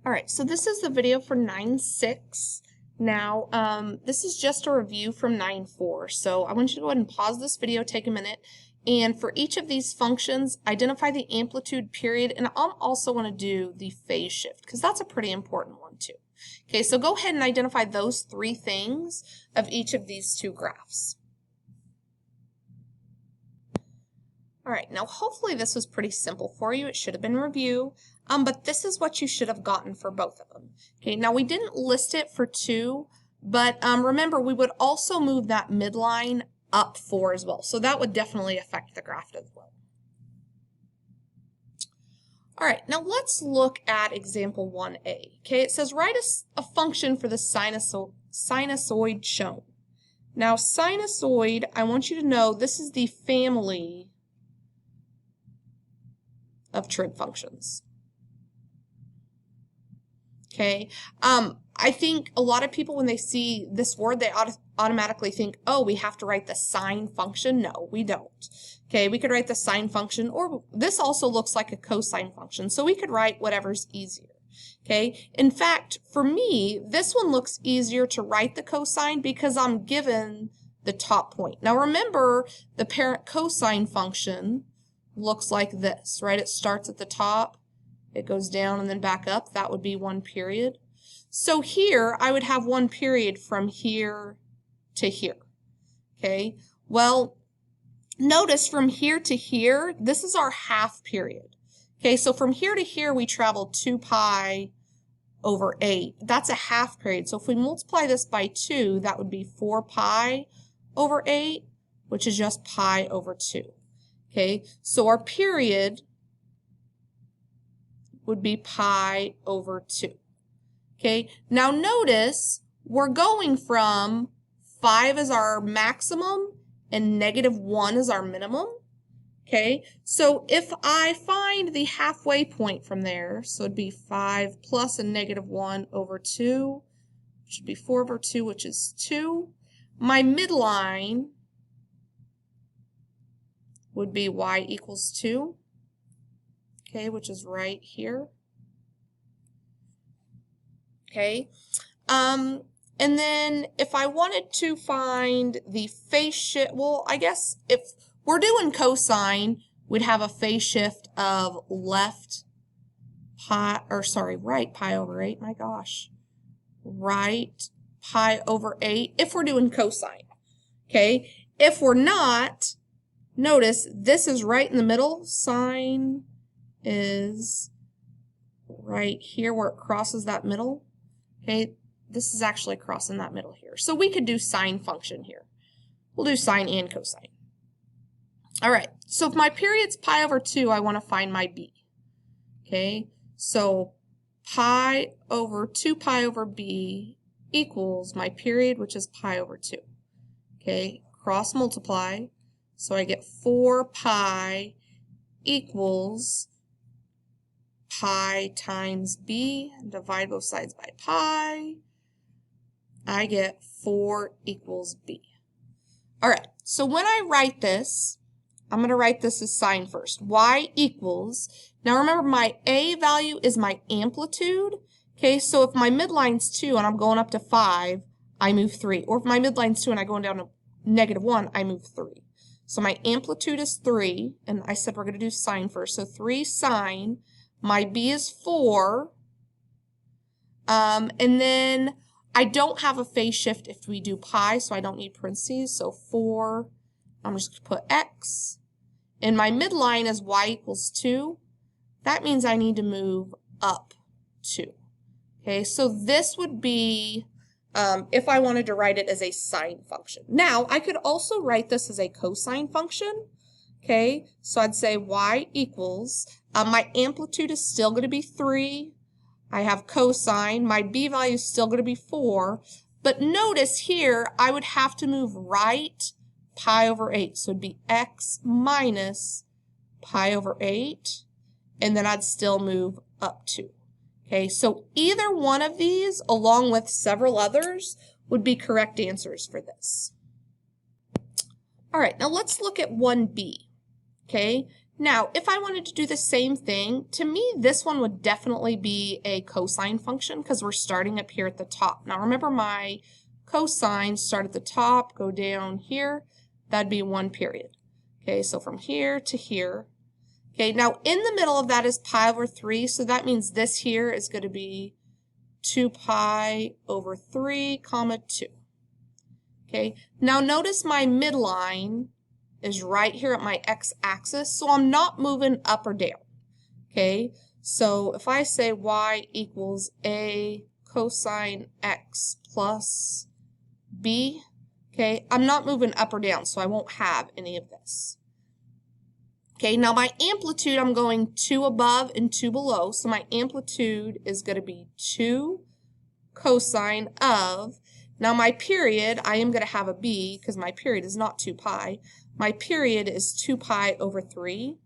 All right, so this is the video for 9.6. Now, this is just a review from 9.4. So I want you to go ahead and pause this video, take a minute, and for each of these functions, identify the amplitude period, and I'll also want to do the phase shift because that's a pretty important one too. Okay, so go ahead and identify those three things of each of these two graphs. All right, now hopefully this was pretty simple for you. It should have been review, but this is what you should have gotten for both of them. Okay, now we didn't list it for 2, but remember we would also move that midline up 4 as well. So that would definitely affect the graph as well. All right, now let's look at example 1a. Okay, it says write a function for the sinusoid shown. Now sinusoid, I want you to know this is the family of trig functions. Okay, I think a lot of people when they see this word they automatically think, oh, we have to write the sine function. No, we don't. Okay, we could write the sine function, or this also looks like a cosine function, so we could write whatever's easier. Okay, in fact, for me, this one looks easier to write the cosine because I'm given the top point. Now remember, the parent cosine function looks like this, right? It starts at the top, it goes down and then back up. That would be 1 period. So here I would have 1 period from here to here. Okay, well, notice from here to here, this is our half period. Okay, so from here to here we travel 2 pi over 8. That's a half period. So if we multiply this by 2, that would be 4 pi over 8, which is just pi over 2. Okay, so our period would be pi over 2. Okay, now notice we're going from 5 as our maximum and -1 is our minimum. Okay, so if I find the halfway point from there, so it'd be 5 plus a -1 over 2, which would be 4 over 2, which is 2. My midline would be y equals 2, okay, which is right here. Okay, and then if I wanted to find the phase shift, well, I guess if we're doing cosine, we'd have a phase shift of right pi over 8, my gosh, right pi over 8 if we're doing cosine. Okay, if we're not, notice this is right in the middle. Sine is right here where it crosses that middle. Okay, this is actually crossing that middle here. So we could do sine function here. We'll do sine and cosine. All right, so if my period's pi over 2, I want to find my b. Okay, so pi over 2 pi over b equals my period, which is pi over 2. Okay, cross multiply. So I get 4 pi equals pi times b, and divide both sides by pi. I get 4 equals b. All right, so when I write this, I'm going to write this as sine first. Y equals, now remember my a value is my amplitude. Okay, so if my midline's 2 and I'm going up to 5, I move 3. Or if my midline's 2 and I'm going down to -1, I move 3. So my amplitude is 3, and I said we're going to do sine first. So 3 sine, my b is 4, and then I don't have a phase shift if we do pi, so I don't need parentheses. So 4, I'm just going to put x, and my midline is y equals 2. That means I need to move up 2. Okay, so this would be if I wanted to write it as a sine function. Now, I could also write this as a cosine function. Okay, so I'd say y equals, my amplitude is still going to be 3. I have cosine. My b value is still going to be 4. But notice here, I would have to move right pi over 8. So it'd be x minus pi over 8. And then I'd still move up 2. Okay, so either one of these, along with several others, would be correct answers for this. All right, now let's look at 1b. Okay, Now, if I wanted to do the same thing, to me, this one would definitely be a cosine function because we're starting up here at the top. Now, remember my cosine start at the top, go down here. That'd be 1 period. Okay, so from here to here. Okay, now in the middle of that is pi over 3, so that means this here is going to be 2 pi over 3, comma 2. Okay, now notice my midline is right here at my x-axis, so I'm not moving up or down. Okay, so if I say y equals a cosine x plus b, okay, I'm not moving up or down, so I won't have any of this. Okay, now my amplitude, I'm going 2 above and 2 below, so my amplitude is going to be 2 cosine of, now my period, I am going to have a b because my period is not 2 pi. My period is 2 pi over 3.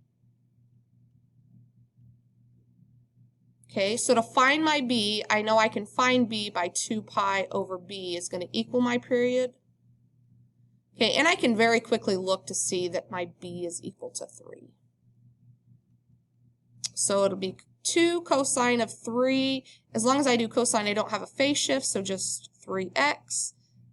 Okay, so to find my b, I know I can find b by 2 pi over b is going to equal my period. Okay, and I can very quickly look to see that my b is equal to 3. So it'll be 2 cosine of 3. As long as I do cosine, I don't have a phase shift, so just 3x.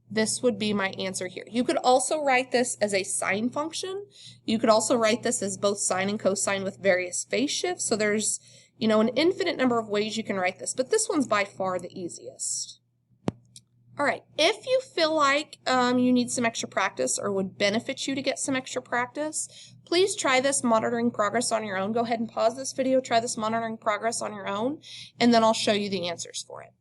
This would be my answer here. You could also write this as a sine function. You could also write this as both sine and cosine with various phase shifts. So there's, you know, an infinite number of ways you can write this, but this one's by far the easiest. All right, if you feel like you need some extra practice or would benefit you to get some extra practice, please try this monitoring progress on your own. Go ahead and pause this video, try this monitoring progress on your own, and then I'll show you the answers for it.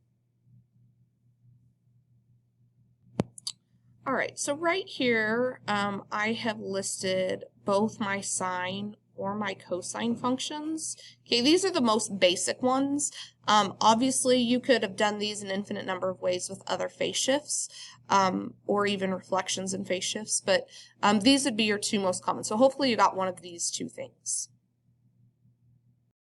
All right, so right here, I have listed both my sine or my cosine functions. Okay, these are the most basic ones. Obviously, you could have done these an infinite number of ways with other phase shifts, or even reflections and phase shifts, but these would be your 2 most common. So hopefully you got one of these 2 things.